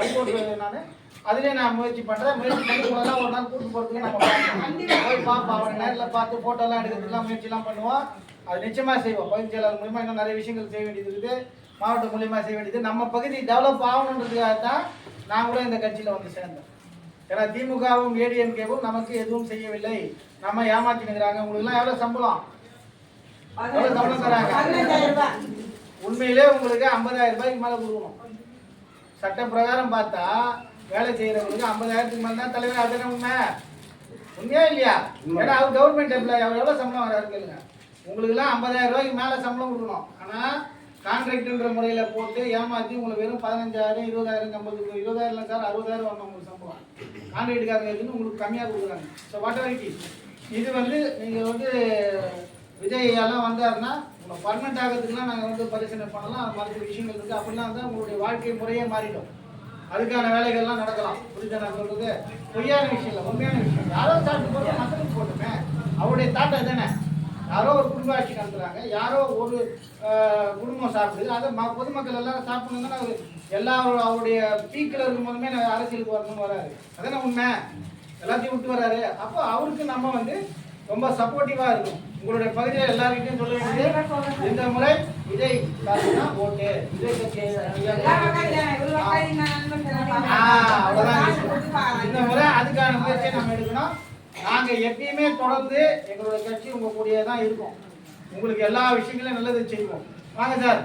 High court நான் அதுலேயே நான் முயற்சி பண்ணுறேன். முயற்சி பண்ணி உங்களெல்லாம் ஒரு நாள் கூட்டு போகிறதுக்கு நம்ம போய் பார்ப்போம். அவன் நேரில் பார்த்து ஃபோட்டோலாம் எடுக்கிறதுக்குலாம் முயற்சிலாம் பண்ணுவோம். அது நிச்சயமாக செய்வோம். பகுதி செயலாளர் மூலிமா இன்னும் நிறைய விஷயங்கள் செய்ய வேண்டியது இருக்குது. மாவட்டம் மூலியமாக செய்ய வேண்டியது. நம்ம பகுதி டெவலப் ஆகணுன்றதுக்காக தான் நான் கூட இந்த கட்சியில் வந்து சேர்ந்தேன். ஏன்னா திமுகவும் ஏடிஎம்கேவும் நமக்கு எதுவும் செய்யவில்லை, நம்ம ஏமாற்றினுங்கிறாங்க. உங்களுக்குலாம் எவ்வளோ சம்பளம் தராங்க? உண்மையிலே உங்களுக்கு 50,000 ரூபாய்க்கு மேலே கொடுக்கணும். சட்ட பிரகாரம் பார்த்தா வேலை செய்யறவங்களுக்கு 50,000க்கு மேலே தான் தலைவர். அதுதானே உண்மை? உண்மையா இல்லையா? ஏன்னா அவர் கவர்மெண்ட் எம்ப்ளாய், அவர் எவ்வளோ சம்பளம் வராரு கேளுங்க. உங்களுக்குலாம் 50,000 ரூபாய்க்கு மேலே சம்பளம் கொடுக்கணும். ஆனால் கான்ட்ராக்டுன்ற முறையில் போட்டு ஏமாற்றி உங்களுக்கு வெறும் 15,000 20,000 50 20,000 சார் 60,000 வரணும் உங்களுக்கு சம்பளம். கான்ட்ராக்டுக்காரங்க இருக்குன்னு உங்களுக்கு கம்மியாக கொடுக்குறாங்க. So what ever it is, இது வந்து நீங்கள் வந்து விஜய் எல்லாம் வந்தாருன்னா உங்களை பர்மனெண்ட் ஆகிறதுக்குலாம் நாங்கள் வந்து பரிசீலனை பண்ணலாம். அது மாதிரி விஷயங்கள் இருக்குது. அப்படிலாம் இருந்தால் உங்களுடைய வாழ்க்கை முறையே மாறிடும். அதுக்கான வேலைகள்லாம் நடக்கலாம். புரிஞ்சா நான் சொல்றது? பொய்யான விஷயம் இல்லை, உண்மையான விஷயம். யாரோ சாப்பிட்டு போட்டு மக்களுக்கு போட்டுமே அவருடைய தாட்டை தானே. யாரோ ஒரு குடும்ப ஆட்சி நடத்துகிறாங்க, யாரோ ஒரு குடும்பம் சாப்பிடுது. அதை பொதுமக்கள் எல்லாரும் சாப்பிடணுங்கன்னா அவர் எல்லாரும் அவருடைய பீக்கில் இருக்கும் போதுமே அரசியலுக்கு வரணும்னு வராரு. அதானே உண்மை? எல்லாத்தையும் விட்டு வராரு. அப்போ அவருக்கு நம்ம வந்து ரொம்ப சப்போர்ட்டிவாக இருக்கும். உங்களுடைய பகுதியில் எல்லாருக்கிட்டையும் சொல்ல வேண்டியது, இந்த முறை விஜய் காசுனா ஓட்டு, விஜய் கட்சி இந்த முறை அதுக்கான முயற்சியை நம்ம எடுக்கணும். நாங்கள் எப்பயுமே தொடர்ந்து எங்களுடைய கட்சி உங்க கூடயே தான் இருக்கும். உங்களுக்கு எல்லா விஷயங்களையும் நல்லது செய்வோம். வாங்க சார்.